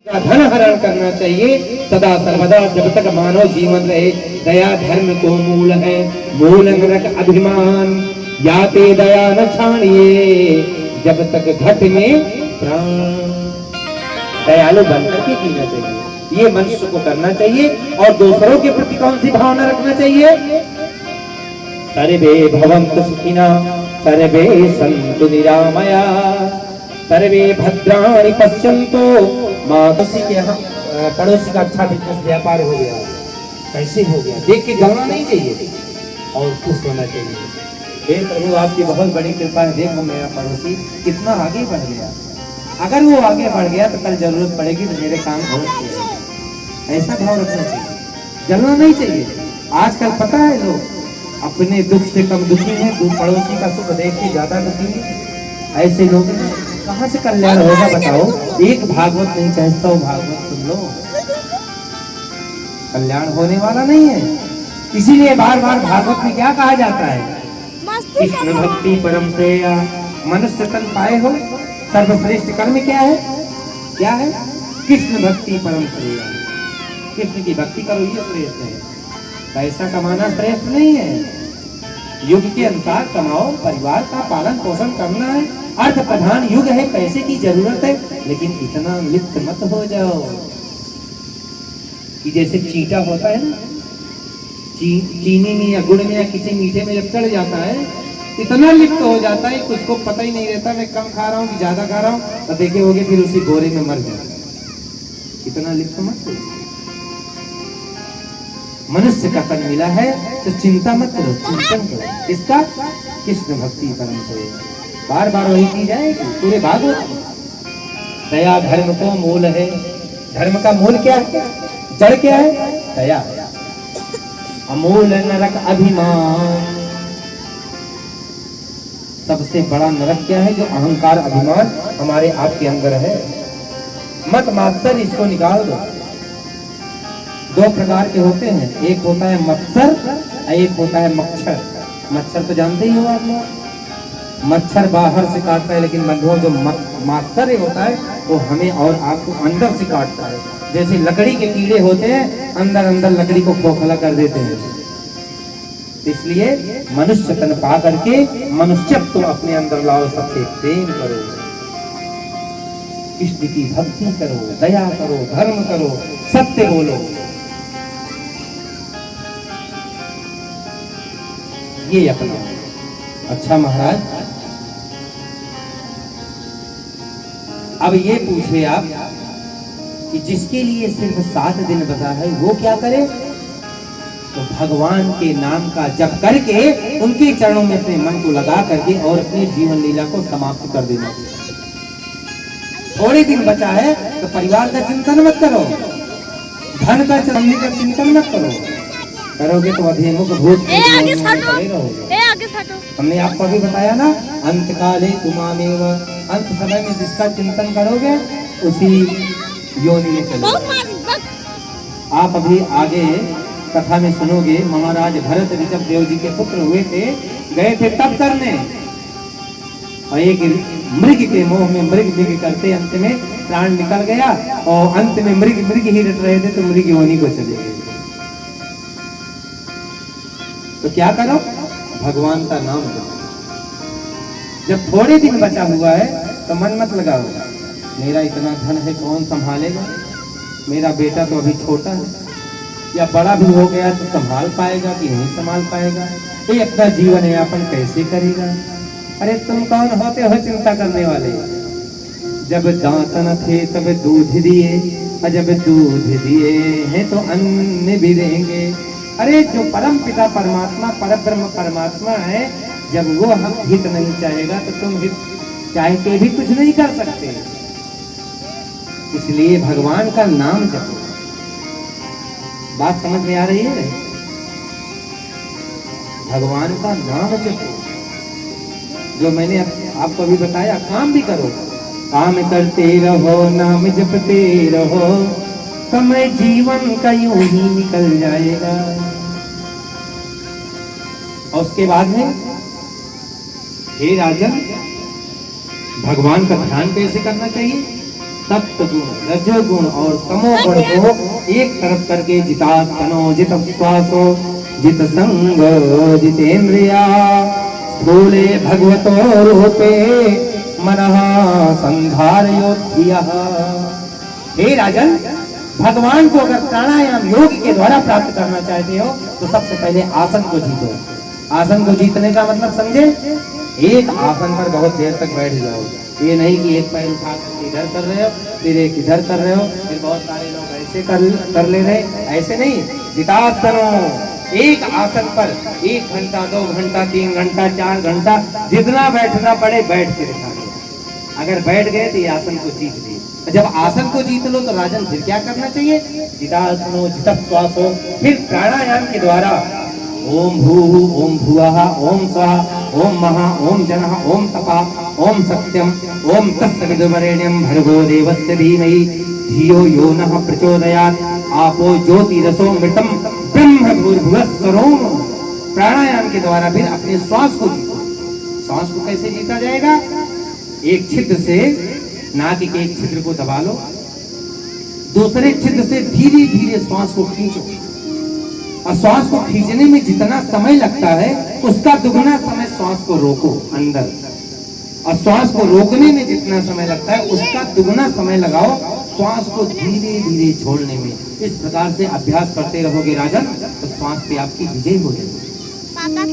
का धन हरण करना चाहिए सदा सर्वदा जब तक मानव जीवन रहे। दया धर्म को मूल है, मूल नरक अभिमान, याते दया न छाणिए जब तक घट में प्राण। दयालु बनकर के जीना चाहिए, ये मनुष्य को करना चाहिए। और दूसरों के प्रति कौन सी भावना रखना चाहिए? सर्वे भवन्तु सुखिनः, सर्वे सन्तु निरामया, सर्वे भद्राणि पश्यन्तु मां। के यहाँ पड़ोसी का अच्छा बिजनेस व्यापार हो गया, कैसे हो गया, देख के जलना नहीं चाहिए और खुश होना चाहिए। हे प्रभु आपकी बहुत बड़ी कृपा है, देखो मेरा पड़ोसी कितना आगे बढ़ गया। अगर वो आगे बढ़ गया तो कल जरूरत पड़ेगी तो मेरे काम हो जाएगा। ऐसा भाव रखना चाहिए, जलना नहीं चाहिए। आजकल पता है लोग अपने दुख से कम दुखी हैं, पड़ोसी का सुख देख के ज्यादा दुखी है। ऐसे लोग कहाँ से कल्याण होगा बताओ? एक भागवत नहीं कहे 100 भागवत सुन लो, कल्याण होने वाला नहीं है। इसीलिए बार बार भागवत में क्या कहा जाता है? कृष्ण भक्ति परम श्रेया, मनुष्य तन पाए हो सर्वश्रेष्ठ कर्म क्या है? क्या है? कृष्ण भक्ति परम श्रेया। कृष्ण की भक्ति करो, ये श्रेष्ठ है। पैसा कमाना श्रेष्ठ नहीं है, युग के अनुसार कमाओ, परिवार का पालन पोषण करना है। अर्थ प्रधान युग है, पैसे की जरूरत है, लेकिन इतना लिप्त मत हो जाओ कि जैसे चींटा होता है ना, चीनी में या गुड़ में या किसी मीठे में जब चढ़ जाता है इतना लिप्त हो जाता है कि उसको पता ही नहीं रहता मैं कम खा रहा हूँ कि ज्यादा खा रहा हूँ, तो देखे होगे फिर उसी गोरे में मर जाता। इतना लिप्त मत हो। मनुष्य का तन मिला है तो चिंता मत करो, चिंतन करो। इसका कृष्ण भक्ति परम से बार बार वही की जाएगी पूरे भागवत में। दया धर्म को मूल है। धर्म का मूल क्या है? जड़ क्या है? दया। अमूल नरक अभिमान। सबसे बड़ा नरक क्या है? जो अहंकार अभिमान हमारे आपके अंदर है। मत मात्सर इसको निकाल दो। 2 प्रकार के होते हैं, एक होता है मत्सर और एक होता है मच्छर। मच्छर तो जानते ही हो आप लोग, मच्छर बाहर से काटता है, लेकिन मधुओं जो मात्सर होता है वो हमें और आपको अंदर से काटता है। जैसे लकड़ी के कीड़े होते हैं, अंदर अंदर लकड़ी को खोखला कर देते हैं। इसलिए मनुष्य तन पा करके मनुष्यत्व अपने अंदर लाओ, सबसे प्रेम करो, कृष्ण की भक्ति करो, दया करो, धर्म करो, सत्य बोलो। ये अपना। अच्छा महाराज, अब ये पूछे आप कि जिसके लिए सिर्फ 7 दिन बचा है वो क्या करे? तो भगवान के नाम का जप करके उनके चरणों में अपने मन को लगा करके और अपने जीवन लीला को समाप्त कर देना। थोड़े दिन बचा है तो परिवार का चिंतन मत करो, धन का चलने का चिंतन मत करो। करोगे तो अधेमुख भूत हमने आपको अभी बताया ना, अंत काले तुमामेव। अंत समय में जिसका चिंतन करोगे उसी योनि में चलोगे। आप अभी आगे कथा में सुनोगे, महाराज भरत ऋषभ देव जी के पुत्र हुए थे, गए थे तप करने और एक मृग के मोह में मृग करते अंत में प्राण निकल गया और अंत में मृग ही रट रहे थे तो मृग योनि को चले गए। तो क्या करो? भगवान का नाम लो। जब थोड़े दिन बचा हुआ है तो मन मत लगाओ, मेरा इतना धन है कौन संभालेगा, मेरा बेटा तो अभी छोटा है, या बड़ा भी हो गया तो संभाल पाएगा कि नहीं संभाल पाएगा, ये अपना जीवन यापन कैसे करेगा। अरे तुम कौन होते हो चिंता करने वाले? जब दांत न थे तब दूध दिए, और जब दूध दिए हैं तो अन्न भी देंगे। अरे जो परम पिता परमात्मा परब्रह्म परमात्मा है, जब वो हम हित नहीं चाहेगा तो तुम हित चाह के भी कुछ नहीं कर सकते। इसलिए भगवान का नाम जपो। बात समझ में आ रही है? भगवान का नाम जपो। जो मैंने आपको अभी बताया, काम भी करो, काम करते रहो, नाम जपते रहो, समय जीवन का यूं ही निकल जाएगा। और उसके बाद में हे राजन, भगवान का ध्यान कैसे करना चाहिए? सत्वगुण, रजोगुण और तमोगुण को एक तरफ करके जितात्मनो जित श्वासो जित संगो जितेन्द्रिया स्थूले भगवतो रूपे मनः संधारयोधियः। हे राजन, भगवान को अगर प्राणायाम योग के द्वारा प्राप्त करना चाहते हो तो सबसे पहले आसन को जीतो। आसन को जीतने का मतलब समझे, एक आसन पर बहुत देर तक बैठ जाओ। ये नहीं कि एक पैर उठा कर इधर कर रहे हो, फिर एक इधर कर रहे हो, फिर बहुत सारे लोग ऐसे कर ले रहे, ऐसे नहीं। जितासनो, एक आसन पर 1 घंटा 2 घंटा 3 घंटा 4 घंटा जितना बैठना पड़े बैठ के दिखा दो। अगर बैठ गए तो ये आसन को जीत लिए। जब आसन को जीत लो तो राजन फिर क्या करना चाहिए? जितासनो जित श्वासो, फिर प्राणायाम के द्वारा ओम भूः ओम भुवः ओम स्वः ओम महा ओम जनः ओम तपः ओम सत्यम ओम तत्सवितुर्वरेण्यं भर्गो देवस्य धीमहि धियो यो नः प्रचोदयात् आपो ज्योतिरसो मृतम ब्रह्म भूर्भुवः स्वरोम। प्राणायाम के द्वारा फिर अपने श्वास को जीतो। श्वास को कैसे जीता जाएगा? एक छिद्र से नाक के एक छिद्र को दबा लो, दूसरे छिद्र से धीरे धीरे श्वास को खींचो, और श्वास को खींचने में जितना समय लगता है उसका दुगना समय श्वास को रोको अंदर, और श्वास को रोकने में जितना समय लगता है उसका दुगना समय लगाओ श्वास को धीरे धीरे छोड़ने में। इस प्रकार से अभ्यास करते रहोगे राजन, तो श्वास पे आपकी विजय हो जाएगी।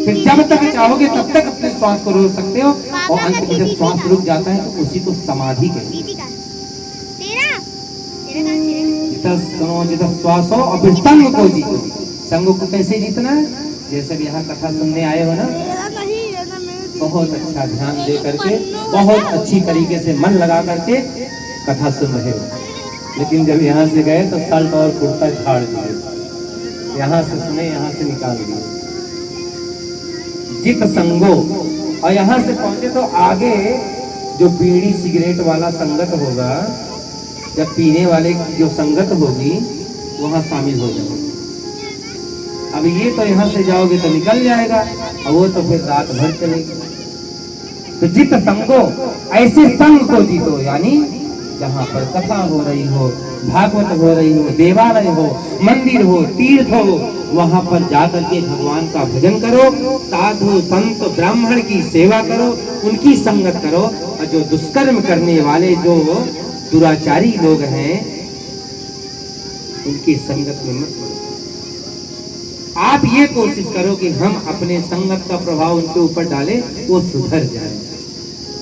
फिर जब तक चाहोगे तब तक अपने श्वास को रोक सकते हो, और अंत में जब श्वास रुक जाता है तो उसी को समाधि कहते हैं। जित श्वासो, और फिर संग को जीतो। संग को कैसे जीतना है? जैसे भी यहाँ कथा सुनने आए हो ना, बहुत अच्छा ध्यान दे करके, बहुत अच्छी तरीके से मन लगा करके कथा सुन रहे हो, लेकिन जब यहाँ से गए तो शर्ट और कुर्ता झाड़ दिए, यहाँ से सुने, यहाँ से निकाल दिए। जित संगो, और यहाँ से पहुंचे तो आगे जो बीड़ी सिगरेट वाला संगत होगा, जब पीने वाले की जो संगत होगी वहां शामिल हो जाओगे। अब ये तो यहाँ से जाओगे तो निकल जाएगा, और वो तो फिर रात भर चलेगी। तो जित संगो, ऐसे संग को जीतो, यानी जहाँ पर कथा हो रही हो, भागवत हो रही हो, देवालय हो, मंदिर हो, तीर्थ हो, वहां पर जाकर के भगवान का भजन करो, साधु संत ब्राह्मण की सेवा करो, उनकी संगत करो, और जो दुष्कर्म करने वाले जो दुराचारी लोग हैं उनकी संगत में मत करो। आप ये कोशिश करो कि हम अपने संगत का प्रभाव उनके ऊपर डालें, वो सुधर जाए,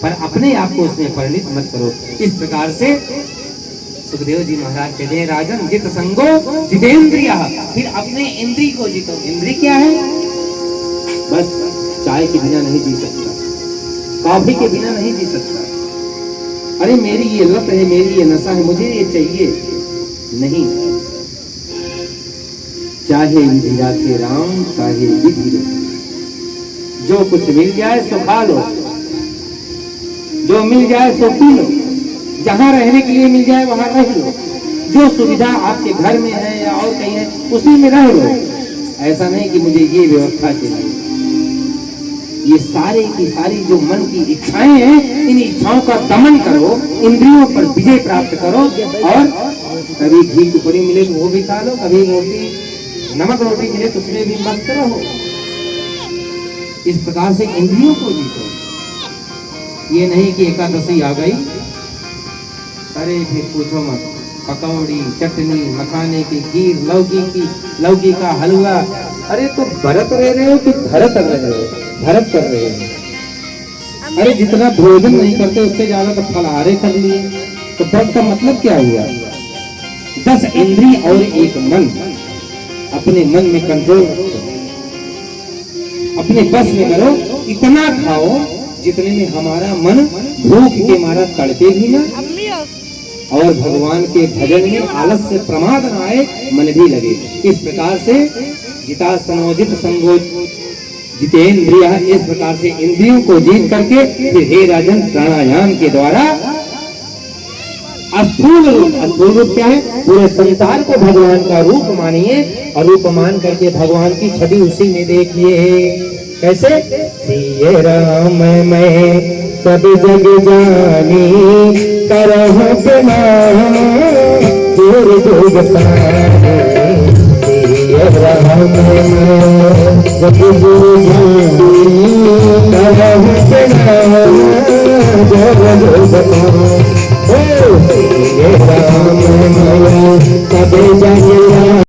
पर अपने आप को उसमें परिणित मत करो। इस प्रकार से सुखदेव जी महाराज कहते हैं, राजन जित संगो जितेन्द्रिया, फिर अपने इंद्री को जीतो। इंद्री क्या है? बस चाय के बिना नहीं जी सकता, कॉफी के बिना नहीं जी सकता, अरे मेरी ये लत है, मेरी ये नशा है, मुझे ये चाहिए नहीं। चाहे विधि राखे राम, चाहे विधि रखे, जो कुछ मिल जाए सो खा लो, जो मिल जाए सो पी लो, जहाँ रहने के लिए मिल जाए वहां रह लो, जो सुविधा आपके घर में है या और कहीं है उसी में रह लो। ऐसा नहीं कि मुझे ये व्यवस्था चाहिए। ये सारी की सारी जो मन की इच्छाएं हैं, इन इच्छाओं का दमन करो, इंद्रियों पर विजय प्राप्त करो, और कभी घी की पूरी मिले तो वो भी खा लो, कभी रोटी नमक रोटी मिले तो उसमें भी मस्त रहो। इस प्रकार से इंद्रियों को जीतो। ये नहीं कि एकादशी आ गई, अरे फिर पूछो मत, पकौड़ी चटनी मखाने की खीर, लौकी का हलवा, अरे तो व्रत रह रहे हो कि धरत कर रहे हो? धरत कर रहे हो। अरे जितना भोजन नहीं करते उससे ज्यादा तो फलाहारे कर लिए, तो व्रत का मतलब क्या हुआ? 10 इंद्री और 1 मन, अपने मन में कंट्रोल रखो, अपने बस में करो, इतना खाओ जितने में हमारा मन भूख के मारा तड़पे भी ना, और भगवान के भजन में आलस से प्रमाद न आए, मन भी लगे। इस प्रकार से जितासनो जित संगो जितेन्द्रिया, इस प्रकार से इंद्रियों को जीत करके फिर हे राजन प्राणायाम के द्वारा स्थूल रूप क्या है? पूरे संसार को भगवान का रूप मानिए, और रूप मान करके भगवान की छवि उसी में देखिए। कैसे? सिय राम मैं सब जग जानी, करहु प्रणाम जोर जोग तारे राम जग करहु प्रणाम जोर जोग तारे